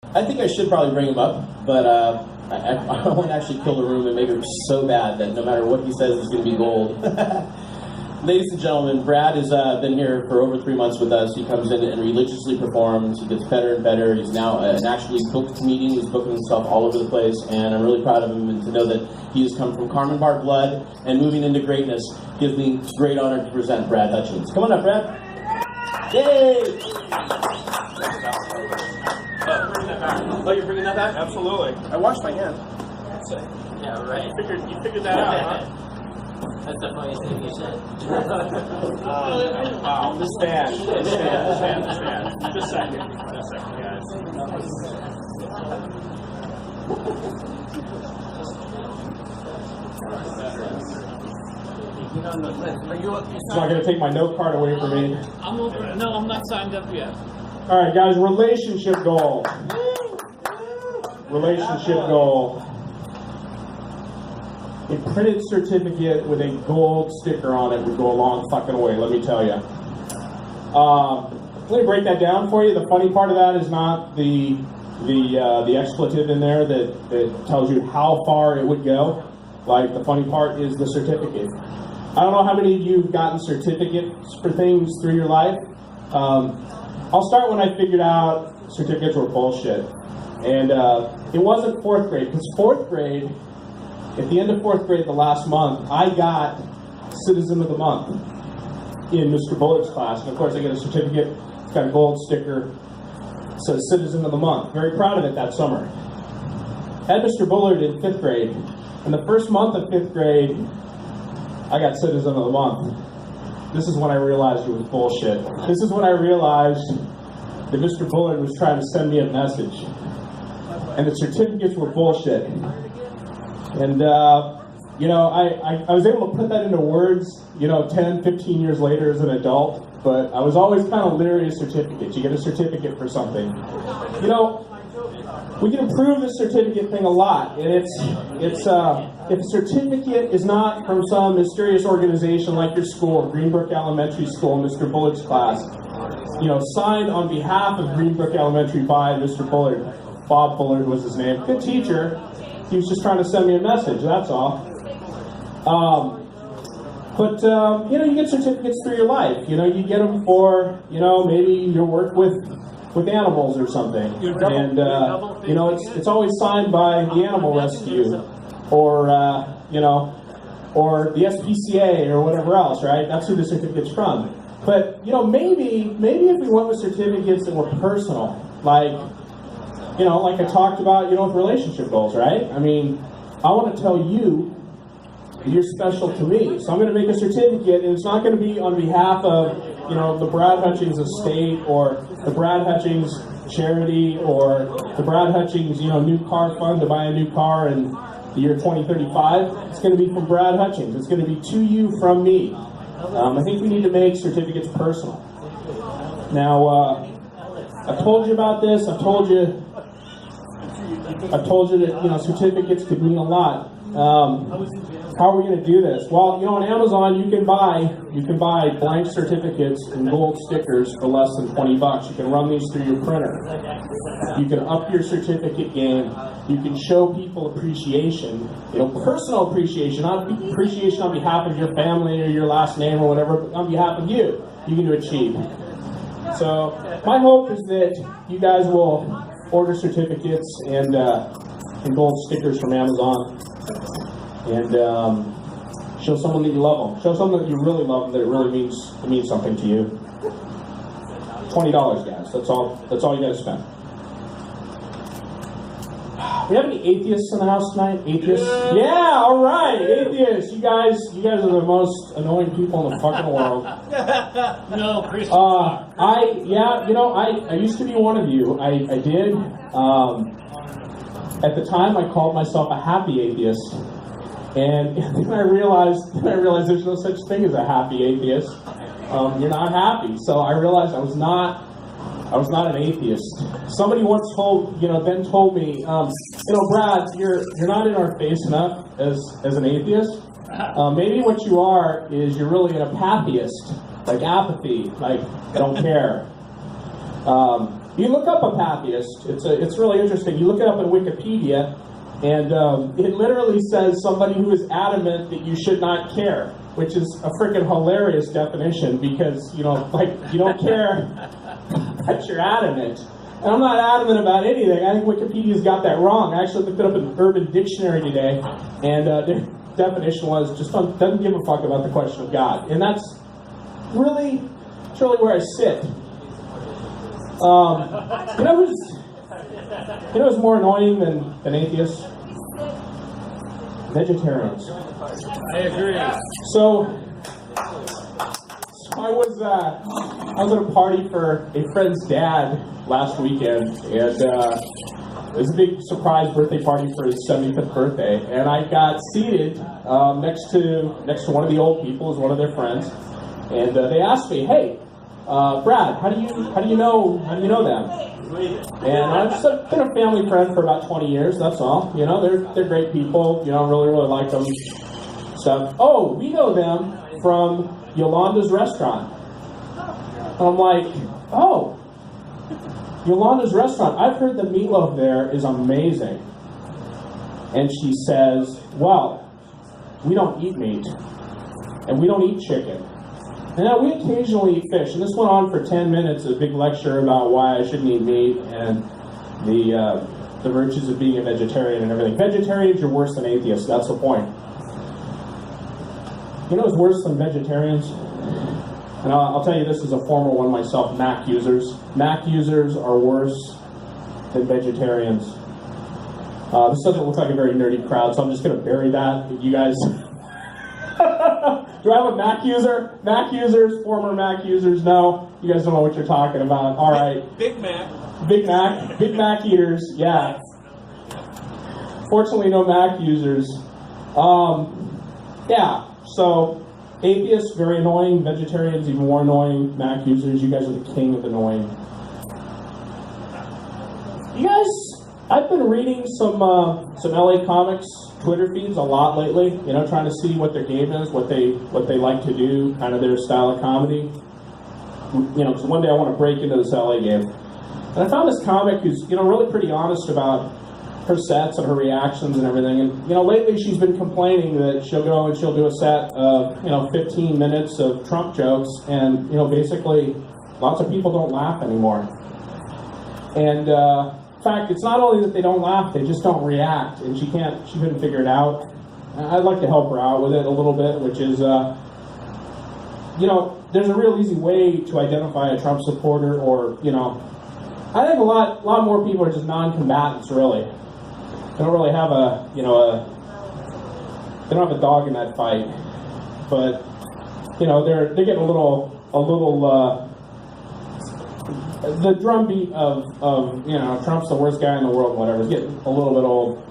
I think I should probably bring him up, but I want to actually kill the room and make it so bad that no matter what he says, it's going to be gold. Ladies and gentlemen, Brad has been here for over 3 months with us. He comes in and religiously performs. He gets better and better. He's now an actually booked comedian. He's booking himself all over the place, and I'm really proud of him. And to know that he has come from Karman Bar blood and moving into greatness gives me great honor to present Brad Hutchins. Come on up, Brad. Yay! Oh, you're bringing that back? Absolutely. I washed my hands. Yeah, right. You figured that out, huh? That's the funniest thing you said. Wow, the stand. Just a second, guys. It's not going to take my note card away from me. No, I'm not signed up yet. All right, guys, relationship goal. Relationship goal. A printed certificate with a gold sticker on it would go a long fucking way, let me tell you. Let me break that down for you. The funny part of that is not the expletive in there that tells you how far it would go. Like, the funny part is the certificate. I don't know how many of you have gotten certificates for things through your life. I'll start when I figured out certificates were bullshit. And it wasn't 4th grade, because 4th grade, at the end of 4th grade, the last month, I got Citizen of the Month in Mr. Bullard's class. And of course, I get a certificate. It's got a gold sticker. It says Citizen of the Month. Very proud of it that summer. Had Mr. Bullard in 5th grade. In the first month of 5th grade, I got Citizen of the Month. This is when I realized it was bullshit. This is when I realized that Mr. Bullard was trying to send me a message. And the certificates were bullshit. And, you know, I was able to put that into words, 10, 15 years later as an adult, but I was always kind of leery of certificates. You get a certificate for something. We can improve the certificate thing a lot, and if a certificate is not from some mysterious organization like your school, Greenbrook Elementary School, Mr. Bullard's class, signed on behalf of Greenbrook Elementary by Mr. Bullard. Bob Bullard was his name. Good teacher. He was just trying to send me a message, that's all. But you get certificates through your life. You get them for, maybe your work with animals or something. And, it's always signed by the Animal Rescue or, or the SPCA or whatever else, right? That's who the certificate's from. But, maybe if we went with certificates that were personal, like I talked about, with relationship goals, right? I mean, I want to tell you that you're special to me. So I'm going to make a certificate, and it's not going to be on behalf of, the Brad Hutchins estate or the Brad Hutchins charity or the Brad Hutchins, new car fund to buy a new car in the year 2035. It's going to be from Brad Hutchins. It's going to be to you from me. I think we need to make certificates personal. Now, I told you about this. I told you that certificates could mean a lot. How are we going to do this? Well, on Amazon you can buy blank certificates and gold stickers for less than $20. You can run these through your printer. You can up your certificate game. You can show people appreciation, personal appreciation, not appreciation on behalf of your family or your last name or whatever, but on behalf of you can achieve. So my hope is that you guys will order certificates and gold stickers from Amazon, and show someone that you love them. Show someone that you really love them, that it really means something to you. $20, guys. That's all you got to spend. We have any atheists in the house tonight? Atheists? Yeah, all right, atheists. You guys are the most annoying people in the fucking world. No, Christian. I used to be one of you. I did. At the time, I called myself a happy atheist, and then I realized there's no such thing as a happy atheist. You're not happy. So I realized I was not an atheist. Somebody once told me, Brad, you're not in our face enough as an atheist. Maybe what you are is you're really an apatheist, like apathy, like I don't care. You look up Atheists. It's really interesting. You look it up in Wikipedia, and it literally says somebody who is adamant that you should not care, which is a freaking hilarious definition because, you know, like, you don't care, but you're adamant. And I'm not adamant about anything. I think Wikipedia's got that wrong. I actually looked it up in Urban Dictionary today, and their definition was just doesn't give a fuck about the question of God. And that's really where I sit. You know who's more annoying than atheists? Vegetarians. I agree. So I was at a party for a friend's dad last weekend, and it was a big surprise birthday party for his 75th birthday. And I got seated next to one of the old people, as one of their friends, and they asked me, "Hey, Brad, how do you know them?" And I've just been a family friend for about 20 years. That's all. You know, they're great people. You know, really like them. Stuff. Oh, we know them from Yolanda's restaurant. And I'm like, oh, Yolanda's restaurant. I've heard the meatloaf there is amazing. And she says, well, we don't eat meat, and we don't eat chicken. And now we occasionally eat fish, and this went on for 10 minutes, a big lecture about why I shouldn't eat meat and the virtues of being a vegetarian and everything. Vegetarians are worse than atheists, that's the point. You know what's worse than vegetarians? And I'll tell you this as a former one myself, Mac users. Mac users are worse than vegetarians. This doesn't look like a very nerdy crowd, so I'm just going to bury that. You guys... Do I have a Mac user? Mac users, former Mac users, no. You guys don't know what you're talking about. All right. Big Mac. Big Mac eaters, yeah. Fortunately, no Mac users. Yeah, so atheists, very annoying. Vegetarians, even more annoying. Mac users, you guys are the king of annoying. You guys, I've been reading some LA Comics Twitter feeds a lot lately, you know, trying to see what their game is, what they like to do, kind of their style of comedy. You know, because one day I want to break into this LA game. And I found this comic who's, you know, really pretty honest about her sets and her reactions and everything. And, you know, lately she's been complaining that she'll go and she'll do a set of, you know, 15 minutes of Trump jokes, and, you know, basically lots of people don't laugh anymore. And, in fact, it's not only that they don't laugh, they just don't react, and she couldn't figure it out. I'd like to help her out with it a little bit, which is, you know, there's a real easy way to identify a Trump supporter, or, you know, I think a lot more people are just non-combatants, really. They don't really have they don't have a dog in that fight, but, you know, they're getting a little, the drumbeat of you know, Trump's the worst guy in the world, whatever, is getting a little bit old.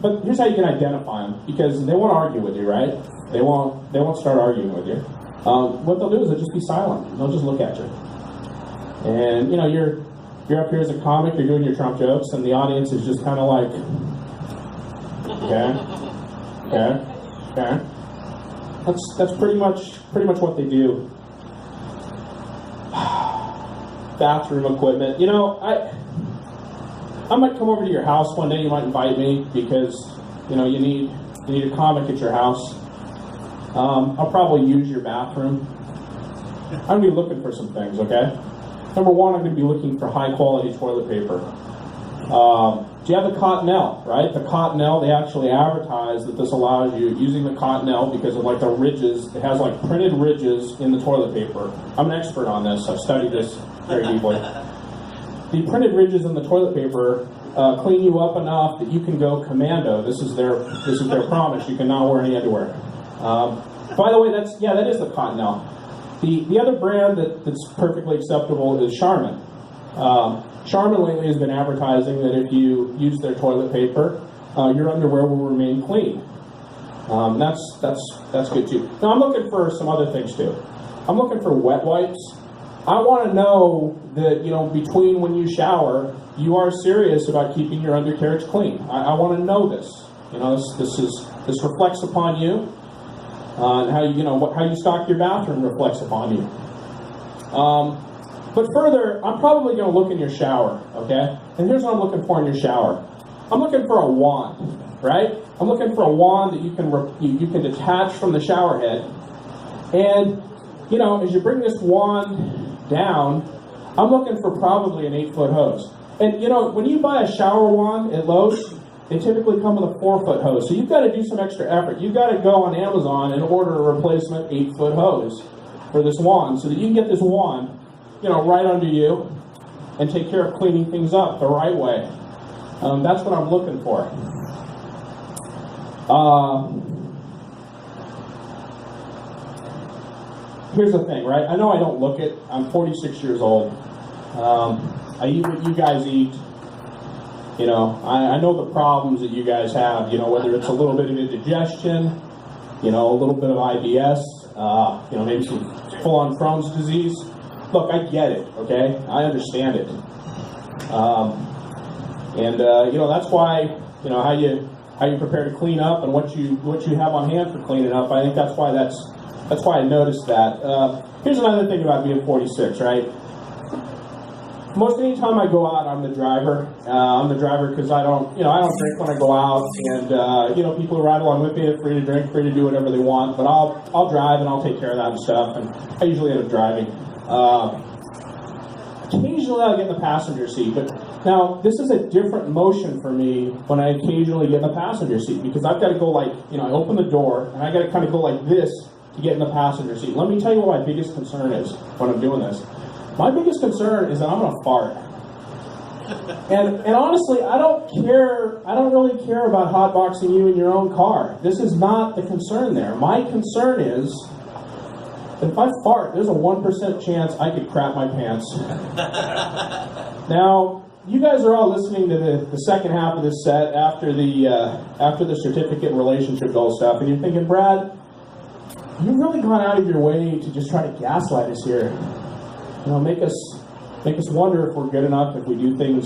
But here's how you can identify them, because they won't argue with you, right? They won't start arguing with you. What they'll do is they'll just be silent. They'll just look at you. And, you know, you're up here as a comic, you're doing your Trump jokes, and the audience is just kind of like, okay. That's pretty much what they do. Bathroom equipment. You know, I might come over to your house one day. You might invite me because, you know, you need a comic at your house. I'll probably use your bathroom. I'm going to be looking for some things, okay? Number one, I'm going to be looking for high-quality toilet paper. Do you have the Cottonelle, right? The Cottonelle, they actually advertise that this allows you, using the Cottonelle, because of like the ridges, it has like printed ridges in the toilet paper. I'm an expert on this. I've studied this very deeply. The printed ridges in the toilet paper clean you up enough that you can go commando. This is their promise. You can not wear any underwear. By the way, that is the Cottonelle. The other brand that's perfectly acceptable is Charmin. Charmin lately has been advertising that if you use their toilet paper, your underwear will remain clean. That's good too. Now I'm looking for some other things too. I'm looking for wet wipes. I want to know that, you know, between when you shower, you are serious about keeping your undercarriage clean. I want to know this. You know, this reflects upon you, and how you stock your bathroom reflects upon you. But further, I'm probably going to look in your shower, okay? And here's what I'm looking for in your shower. I'm looking for a wand, right? I'm looking for a wand that you can detach from the shower head. And, you know, as you bring this wand down, I'm looking for probably an 8-foot hose. And, you know, when you buy a shower wand at Lowe's, they typically come with a 4-foot hose. So you've got to do some extra effort. You've got to go on Amazon and order a replacement 8-foot hose for this wand so that you can get this wand, you know, right under you and take care of cleaning things up the right way. That's what I'm looking for. Here's the thing, right? I know I don't look it. I'm 46 years old. I eat what you guys eat. You know, I know the problems that you guys have, you know, whether it's a little bit of indigestion, you know, a little bit of IBS, you know, maybe some full-on Crohn's disease. Look, I get it, okay? I understand it. You know, that's why, you know, how you prepare to clean up and what you have on hand for cleaning up. I think that's why I noticed that. Here's another thing about being 46, right? Most any time I go out, I'm the driver. I'm the driver because I don't drink when I go out, and you know, people who ride along with me are free to drink, free to do whatever they want. But I'll drive and I'll take care of that stuff, and I usually end up driving. Occasionally I'll get in the passenger seat, but now this is a different motion for me when I occasionally get in the passenger seat, because I've got to go like, you know, I open the door and I got to kind of go like this to get in the passenger seat. Let me tell you what my biggest concern is when I'm doing this. My biggest concern is that I'm going to fart. And honestly, I don't really care about hotboxing you in your own car. This is not the concern there. My concern is that if I fart, there's a 1% chance I could crap my pants. Now, you guys are all listening to the second half of this set after the certificate and relationship goal stuff, and you're thinking, Brad, you've really gone out of your way to just try to gaslight us here. You know, make us wonder if we're good enough, if we do things,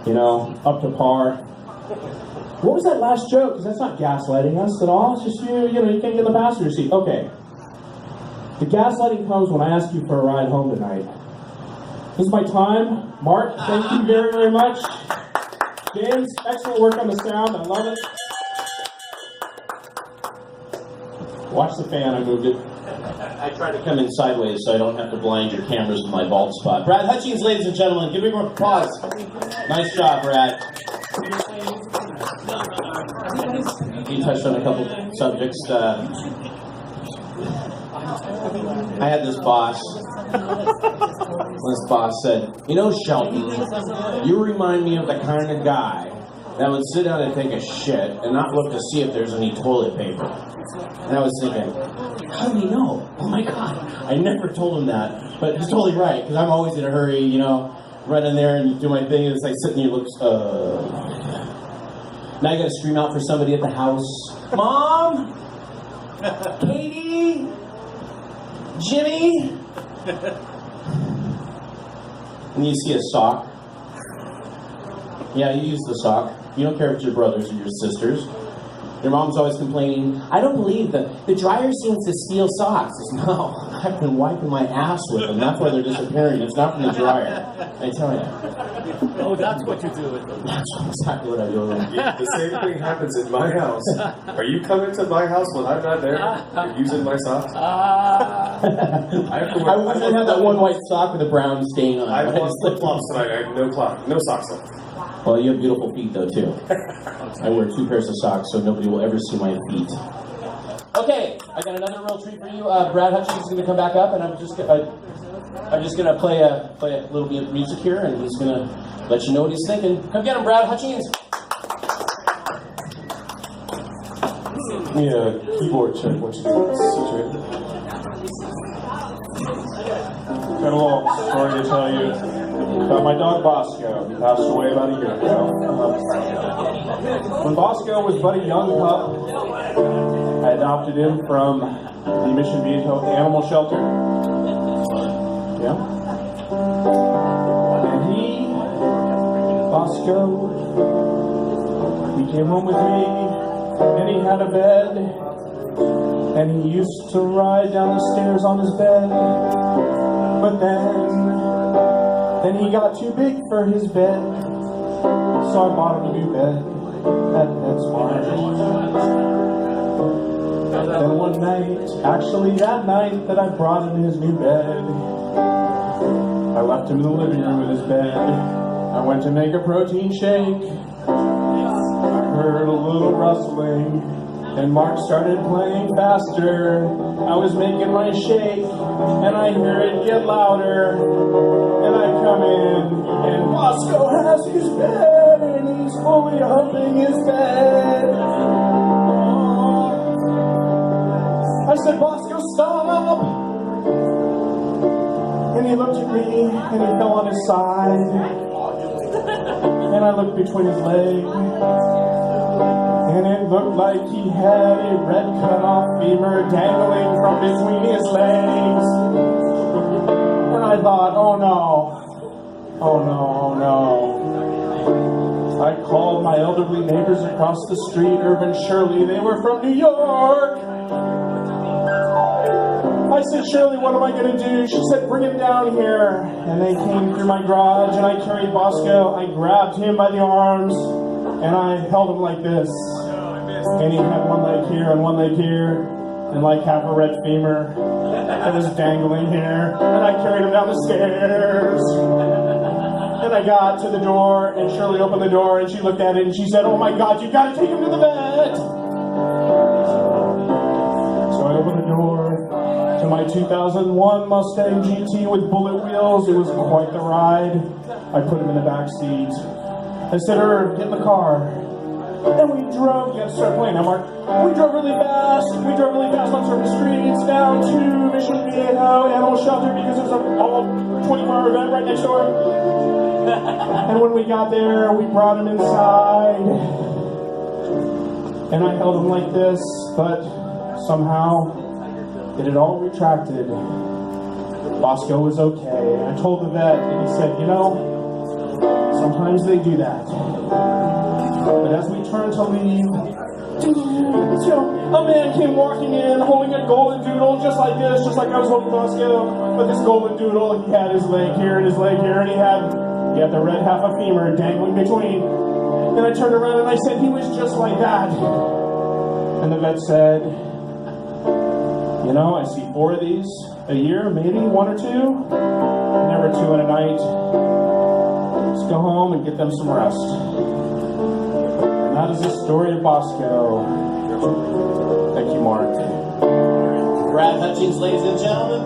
you know, up to par. What was that last joke? Because that's not gaslighting us at all. It's just you know, you can't get in the passenger seat. Okay. The gaslighting comes when I ask you for a ride home tonight. This is my time. Mark, thank you very, very much. James, excellent work on the sound. I love it. Watch the fan. I moved it. I try to come in sideways so I don't have to blind your cameras with my bald spot. Brad Hutchings, ladies and gentlemen, give me a applause. Nice job, Brad. You touched on a couple subjects. I had this boss. This boss said, "You know, Shelton, you remind me of the kind of guy that would sit down and take a shit and not look to see if there's any toilet paper." And I was thinking, how do you know? Oh my God, I never told him that. But he's totally right, because I'm always in a hurry, you know, run in there and do my thing, and it's like sitting there, looks, now I gotta scream out for somebody at the house. Mom? Katie? Jimmy? And you see a sock. Yeah, you use the sock. You don't care if it's your brothers or your sisters. Your mom's always complaining, I don't believe that the dryer seems to steal socks. Says, no, I've been wiping my ass with them. That's why they're disappearing. It's not from the dryer. I tell you. Oh, that's what you do with them. That's exactly what I do with them. The same thing happens in my house. Are you coming to my house when I'm not there? You're using my socks? I wish I had that one white sock with a brown stain on it. I bought flip-flops tonight. I have no socks on. Well, you have beautiful feet, though, too. I wear 2 pairs of socks, so nobody will ever see my feet. Okay, I got another real treat for you. Brad Hutchings is going to come back up, and I'm just going to play a little bit of music here, and he's going to let you know what he's thinking. Come get him, Brad Hutchings. Give me a keyboard check. What you doing? Situate. Got a little story to tell you about my dog Bosco. He passed away about a year ago. When Bosco was but a young pup, I adopted him from the Mission Viejo Animal Shelter. Yeah. And Bosco, he came home with me, and he had a bed, and he used to ride down the stairs on his bed. But then Then he got too big for his bed, so I bought him a new bed at PetSmart. Then one night, actually that night that I brought him his new bed, I left him in the living room in his bed. I went to make a protein shake. I heard a little rustling, and Mark started playing faster. I was making my shake, and I hear it get louder. And I come in, and Bosco has his bed, and he's fully humping his bed. I said, Bosco, stop! And he looked at me, and he fell on his side. And I looked between his legs, and it looked like he had a red cut-off femur dangling from between his legs. And I thought, oh no, oh no, oh no. I called my elderly neighbors across the street, Irvin Shirley. They were from New York. I said, Shirley, what am I going to do? She said, bring him down here. And they came through my garage, and I carried Bosco. I grabbed him by the arms, and I held him like this. And he had one leg here and one leg here, and like half a red femur that was dangling here. And I carried him down the stairs. And I got to the door, and Shirley opened the door, and she looked at it, and she said, oh my God, you've got to take him to the vet. So I opened the door to my 2001 Mustang GT with bullet wheels. It was quite the ride. I put him in the back seat. I said, Irv, get in the car. And we drove, you gotta start playing now, Mark. We drove really fast. We drove really fast on certain streets down to Mission Viejo Animal Shelter because there's an all 24-hour event right next door. And when we got there, we brought him inside. And I held him like this, but somehow it had all retracted. Bosco was okay. And I told the vet, and he said, you know, sometimes they do that. But as we turned to leave, a man came walking in holding a golden doodle just like this, just like I was holding Bosco. But this golden doodle, he had his leg here and his leg here, and he had the red half a femur dangling between. And I turned around and I said, he was just like that. And the vet said, you know, I see 4 of these a year, maybe 1 or 2, never 2 in a night. Let's go home and get them some rest. And that is the story of Bosco. Thank you, Mark. Brad Hutchings, ladies and gentlemen.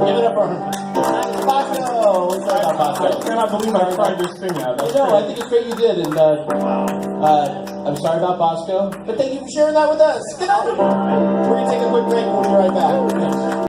Give it up for him. Bosco! What's up, Bosco? I cannot believe I tried this thing out. No, I think it's great you did, and I'm sorry about Bosco, but thank you for sharing that with us. Good night. We're